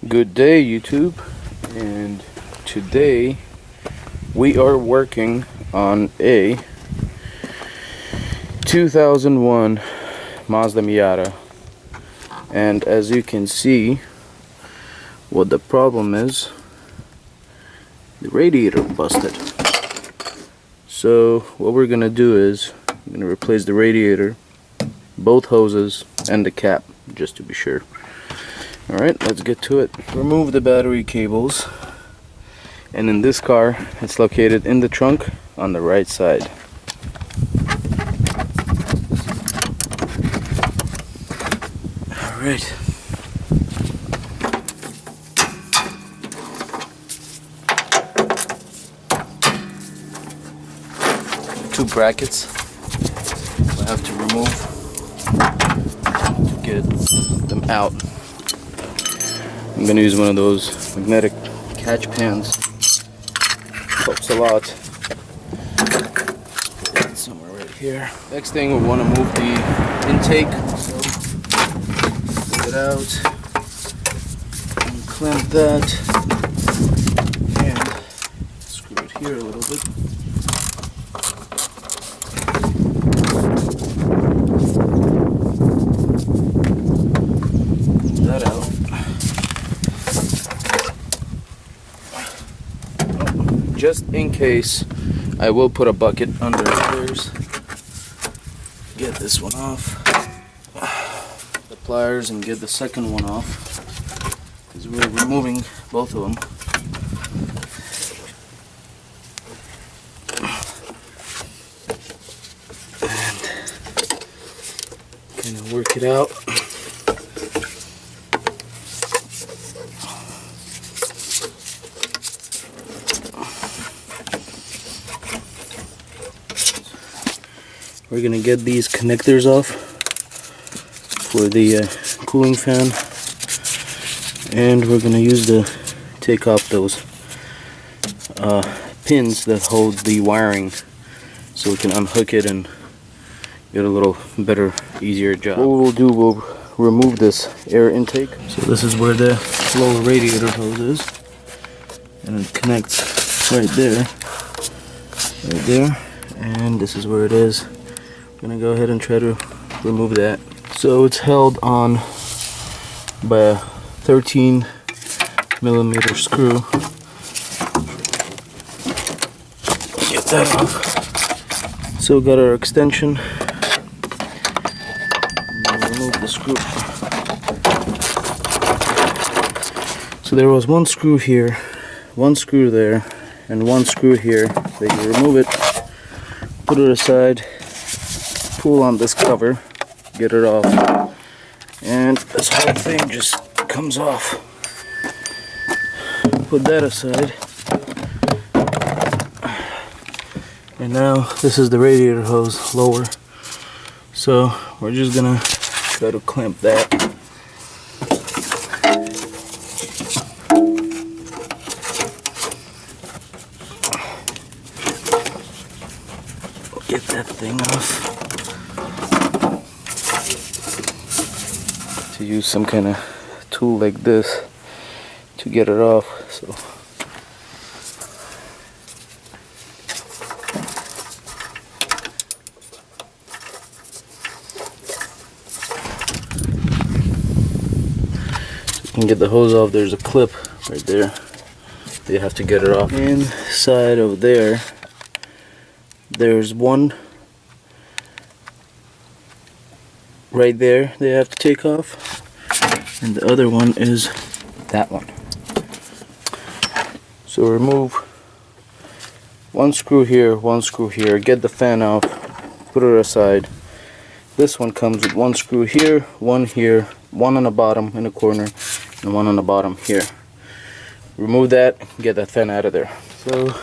Good day, YouTube, and today we are working on a 2001 Mazda Miata, and as you can see, what the problem is, the radiator busted. So what we're gonna do is I'm gonna replace the radiator, both hoses, and the cap, just to be sure. Alright, let's get to it. Remove the battery cables, and in this car it's located in the trunk on the right side. Alright. Two brackets I have to remove to get them out. I'm going to use one of those magnetic catch pans. Helps a lot. Put it somewhere right here. Next thing, we want to move the intake. So pull it out and clamp that and screw it here a little bit. That out. Just in case, I will put a bucket under theirs. Get this one off. The pliers and get the second one off, because we're removing both of them. And kind of work it out. We're gonna get these connectors off for the cooling fan, and we're gonna use the take off those pins that hold the wiring, so we can unhook it and get a little better, easier job. What we'll do, we'll remove this air intake. So this is where the lower radiator hose is, and it connects right there, and this is where it is. I'm gonna go ahead and try to remove that. So it's held on by a 13mm screw. Get that off. So we got our extension. Remove the screw. So there was one screw here, one screw there, and one screw here. So you remove it, put it aside, pull on this cover, get it off, and this whole thing just comes off. Put that aside, and now this is the radiator hose lower, so we're just gonna try to clamp that. Get that thing off. To use some kind of tool like this to get it off. So you can get the hose off. There's a clip right there. You have to get it off. Inside of there, there's one right there they have to take off, and the other one is that one. So remove one screw here, one screw here, get the fan off, put it aside. This one comes with one screw here, one on the bottom in the corner, and one on the bottom here. Remove that, get that fan out of there. So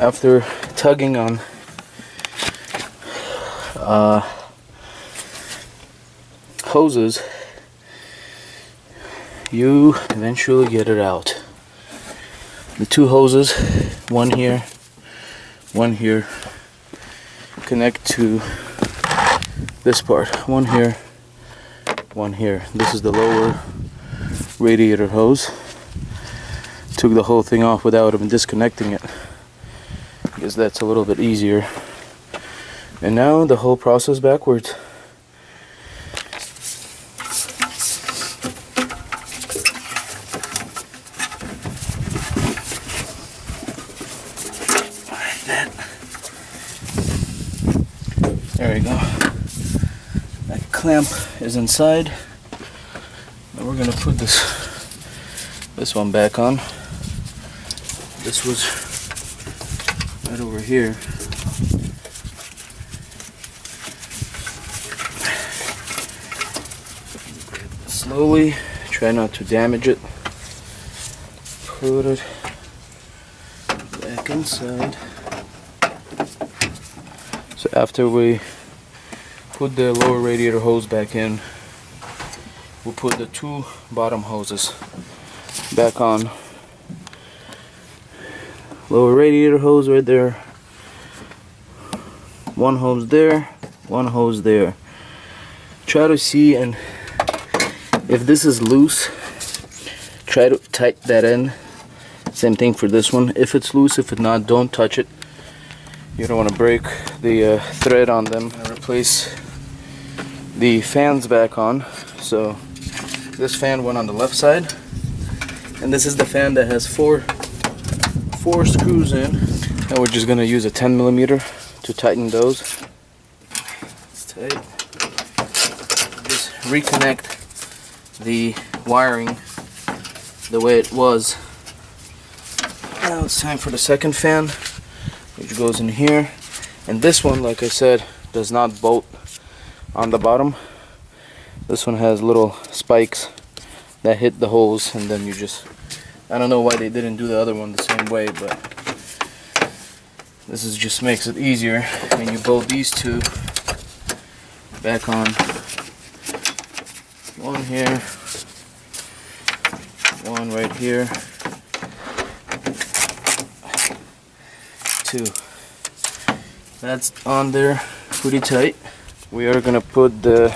after tugging on hoses, you eventually get it out. The two hoses, one here, connect to this part. One here, one here. This is the lower radiator hose. Took the whole thing off without even disconnecting it, because that's a little bit easier. And now the whole process backwards. Like that. There we go. That clamp is inside. Now we're gonna put this one back on. This was right over here. Slowly, try not to damage it. Put it back inside. So after we put the lower radiator hose back in, we'll put the two bottom hoses back on. Lower radiator hose right there. One hose there, one hose there. Try to see, and if this is loose, try to tighten that in. Same thing for this one. If it's loose, if it's not, don't touch it. You don't want to break the thread on them. Replace the fans back on. So this fan went on the left side, and this is the fan that has four screws in. And we're just gonna use a 10mm to tighten those. It's tight. Just reconnect the wiring the way it was. Now it's time for the second fan, which goes in here. And this one, like I said, does not bolt on the bottom. This one has little spikes that hit the holes, and then you just, I don't know why they didn't do the other one the same way, but this is just makes it easier. And you bolt these two back on. One here, one right here, two. That's on there pretty tight. We are gonna put the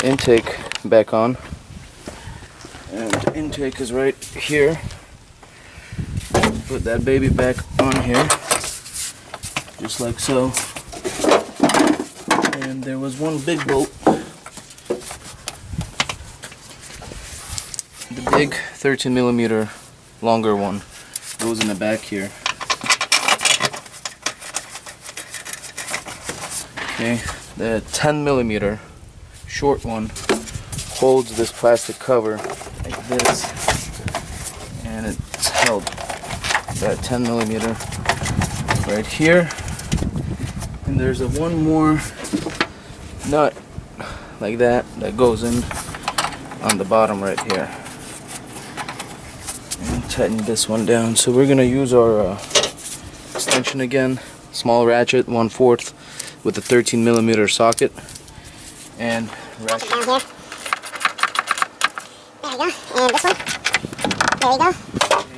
intake back on, and the intake is right here. Put that baby back on here, just like so. And there was one big bolt. The big 13mm longer one goes in the back here. Okay, the 10mm short one holds this plastic cover like this, and it's held. That 10mm right here, and there's a one more nut like that goes in on the bottom right here. And tighten this one down. So we're gonna use our extension again, small ratchet, 1/4 with a 13mm socket, and ratchet down here. There we go. And this one. There we go.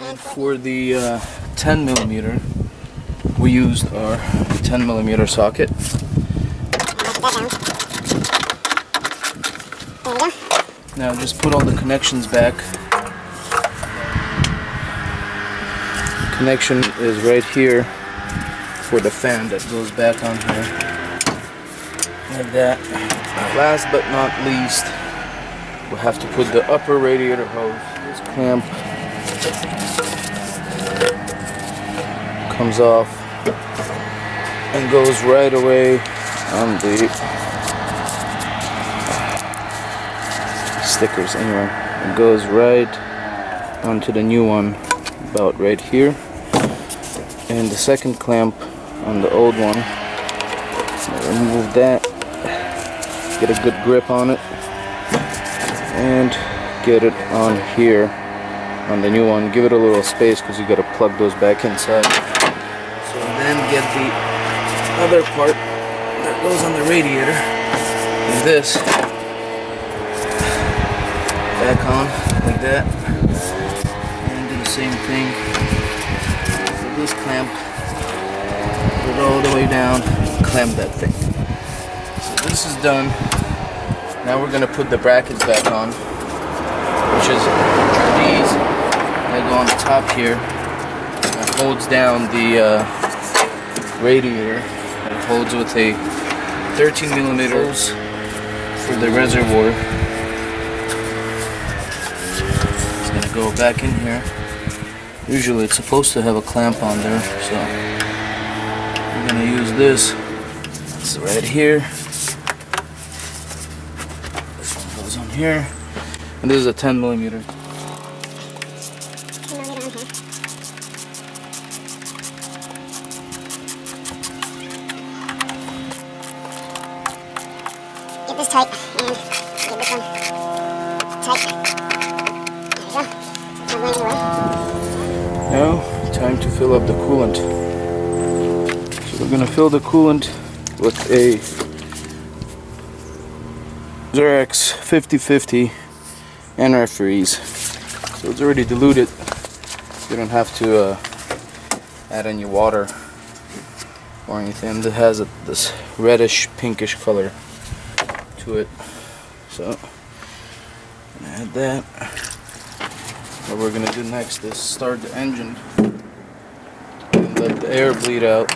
And for the 10mm, we used our 10mm socket. There we go. Now just put all the connections back. Connection is right here for the fan that goes back on here. Like that. Last but not least, we'll have to put the upper radiator hose. This clamp comes off and goes right away on the stickers anyway. It goes right onto the new one, about right here. And the second clamp on the old one, remove that, get a good grip on it, and get it on here on the new one. Give it a little space because you got to plug those back inside. So then get the other part that goes on the radiator, and this back on like that, and do the same thing with this clamp. Put it all the way down, clamp that thing. So this is done. Now we're going to put the brackets back on. which is these that go on the top here. It holds down the radiator. It holds with a 13mm hose for the reservoir. It's gonna go back in here. Usually it's supposed to have a clamp on there, so we're gonna use this. It's right here. This one goes on here, and this is a 10mm. Get this tight and get this one tight. There we go. Not going anywhere. Now, time to fill up the coolant. So we're gonna fill the coolant with a X6 50/50 antifreeze. So it's already diluted. You don't have to add any water or anything. It has this reddish pinkish color to it. So I'm gonna add that. What we're gonna do next is start the engine and let the air bleed out.